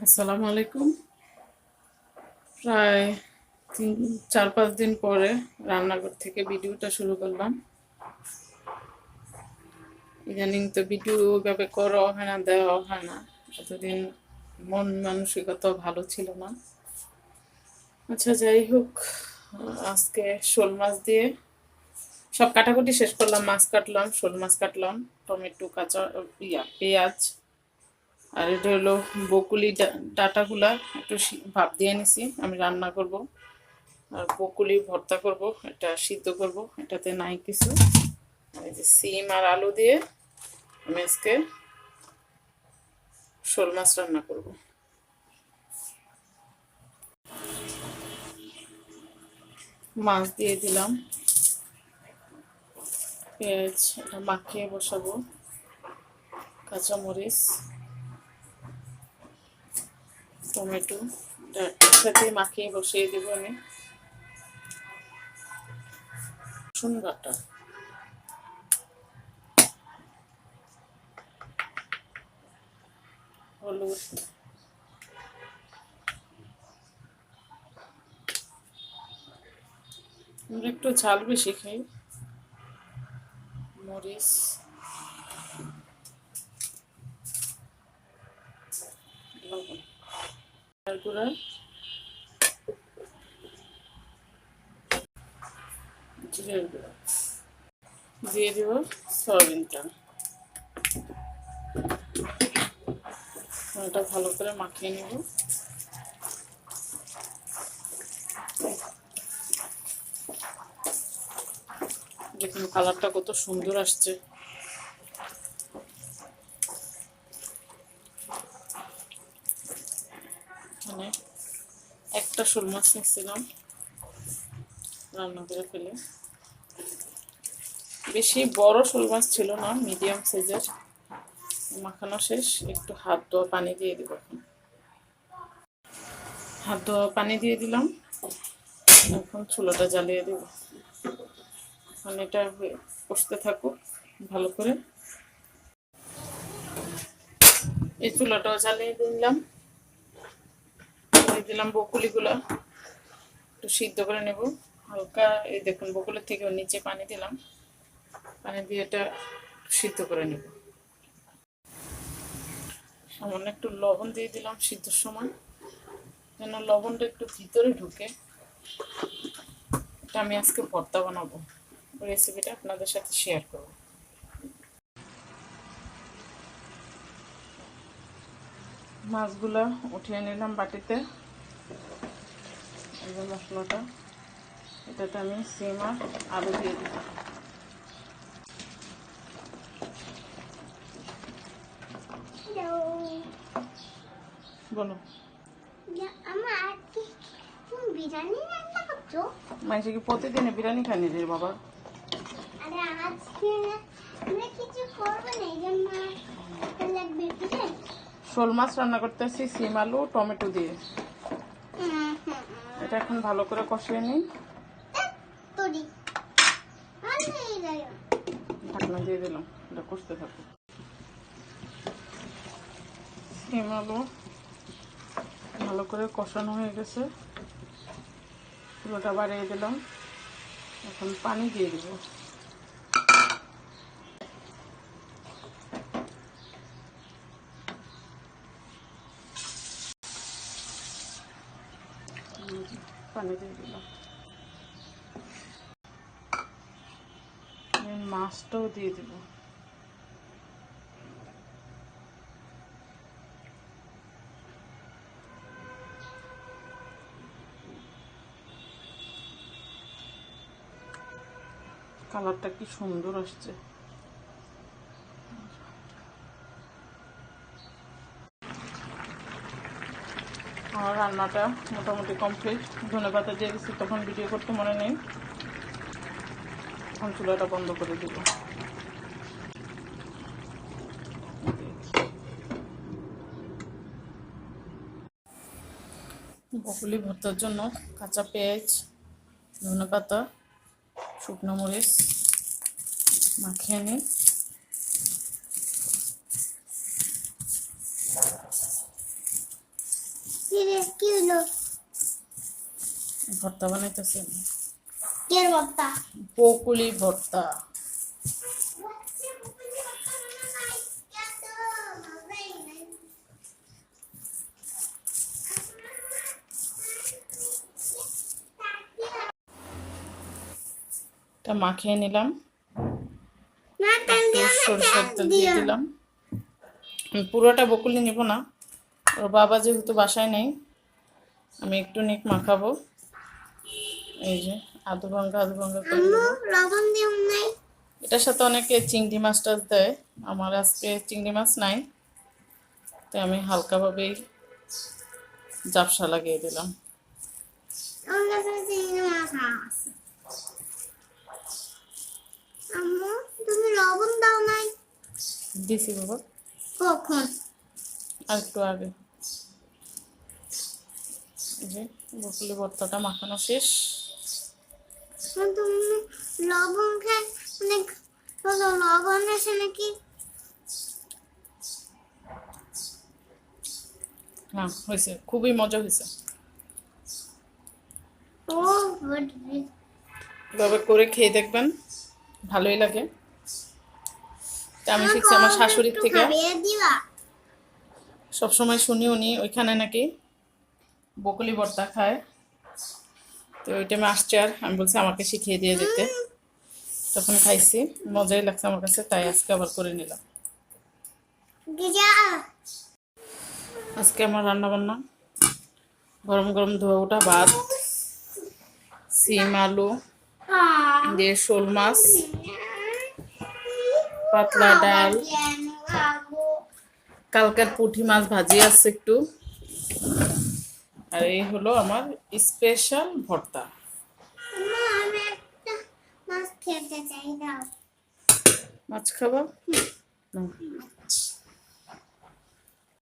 আসসালামু আলাইকুম। প্রায় 4-5 দিন পরে রান্নাঘর থেকে ভিডিওটা শুরু করলাম। ইদানিং তো ভিডিও ওইভাবে করা হয় না, দেওয়া হয় না। এতদিন মন মানসিকতা ভালো ছিল না। আচ্ছা, যাই হোক, আজকে শোল মাছ দিয়ে সব কাটাকুটি শেষ করলাম। মাছ কাটলাম, শোল মাছ কাটলাম, টমেটো, কাঁচা পেঁয়াজ, আর এটা হলো বকুলি ডাটাগুলা একটু ভাপ দিয়ে নিছি। আমি রান্না করব, আর বকুলি ভর্তা করব, এটা সিদ্ধ করব। এটাতে নাই কিছু। এই যে সিম আর আলু দিয়ে আমি আজকে শোল মাছ রান্না করব। মাছ দিয়ে দিলাম, পেঁয়াজ এটা মাখিয়ে বসাবো, কাঁচামরিচ, টমেটো এটা একসাথে মাখিয়ে বসিয়ে দেবো আমি। রসুন বাটা, হলুদ, আমরা একটু ঝাল বেশি খাই, মরিচ, লবণ, আর গুঁড়া, জিরের গুঁড়া দিয়ে দেব, সয়াবিনটা। এটা ভালো করে মাখিয়ে নেব। দেখুন কালারটা কত সুন্দর আসছে। মানে একটা শোল মাছ নিচ্ছিলাম রান্না করে ফেলে। বেশি বড় শোল মাছ ছিল না, মিডিয়াম সাইজের। মাখানো শেষ, একটু হাত ধোয়া পানি দিয়ে দিব। এখন হাত ধোয়া পানি দিয়ে দিলাম। এখন চুলাটা জ্বালিয়ে দেব। এখন এটা কষতে থাকুক ভালো করে। এই চুলাটাও জ্বালিয়ে দিলাম। দিয়ে দিলাম বকুলিগুলা, একটু সিদ্ধ করে নেব হালকা। এই দেখুন বকুলের থেকে নিচে পানি দিলাম, পানি দিয়ে এটা সিদ্ধ করে নেব। সামান্য একটু লবণ দিয়ে দিলাম সিদ্ধর সময়, যেন লবণটা একটু ভিতরে ঢুকে। এটা আমি আজকে ভর্তা বানাবো, রেসিপিটা আপনাদের সাথে শেয়ার করব। মাছগুলা উঠিয়ে নিলাম বাটিতে। এই যে মশলাটা, এটাতে আমি সিম আর আলু দিয়ে দিব। বলো, মাঝে কি প্রতিদিনে বিরিয়ানি খাই রে বাবা? শোল মাছ রান্না করতেছি সিম আলু টমেটো দিয়ে। এটা এখন ভালো করে কষিয়ে নিই। ঢাকনা দিয়ে দিলাম, এটা কষতে থাকুক। সিম আলু ভালো করে কষানো হয়ে গেছে, চুলোটা বাড়িয়ে দিলাম। এখন পানি দিয়ে দিব। পানি দিয়ে দিলাম, মাছটাও দিয়ে দিব। কালারটা কি সুন্দর আসছে। আমার রান্নাটা মোটামুটি কমপ্লিট। ধনেপাতা দিয়ে দিচ্ছি, তখন ভিডিও করতে মনে নেই। এখন চুলাটা বন্ধ করে দিব। বকুলি ভর্তার জন্য কাঁচা পেঁয়াজ, ধনেপাতা, শুকনো মরিচ মাখিয়ে নিই। কি হলো? ভর্তা বানাইতেছি আমি। কে ভর্তা? বকুলি ভর্তা। এটা মাখিয়ে নিলাম, না একটু সরষের তেল দিয়ে দিলাম। আমি পুরোটা বকুলি নিব না, ওর বাবা যেহেতু বাসায় নেই, আমি একটু নিক মাখাবো। এই যে আধু ভাঙ্গা করে আম্মু দেবো। লবণ দিও নাই? এটার সাথে অনেকে চিংড়ি মাছ টাছ দেয়, আমার আজকে চিংড়ি মাছ নাই, তাই আমি হালকাভাবেই জাপসা লাগিয়ে দিলাম। আমার কাছে চিংড়ি মাছ আছে। আম্মু তুমি লবণ দাও নাই? দিছি বাবা, কখন? আর একটু আগে। এই যে বকুলি ভর্তাটা মাখানো শেষ। তুমি লবণ খাই অনেক বলো, লবণ আছে নাকি? হ্যাঁ হয়েছে, খুবই মজা হয়েছে। ও গুড। এভাবে করে খেয়ে দেখবেন, ভালোই লাগে। তা আমি শিখছি আমার শাশুড়ির থেকে, খাইয়ে দিবা? সবসময় শুনি উনি ওইখানে নাকি বকুলি ভর্তা খায়, তো ওই টাইমে আসছে, আর আমি বলছি আমাকে শিখিয়ে দিয়ে যেতে, তখন খাইছি, মজাই লাগছে আমার কাছে, তাই আজকে আবার করে নিলাম। আজকে আমার রান্না বান্না গরম গরম ধোয়া ওঠা ভাত, সিম আলু দিয়ে শোল মাছ, পাতলা ডাল, কালকের পুঁটি মাছ ভাজি আছে একটু, আর এই হলো আমার স্পেশাল ভর্তা। আমি একটা মাছ খেতে চাই, দাও। মাছ খাবা?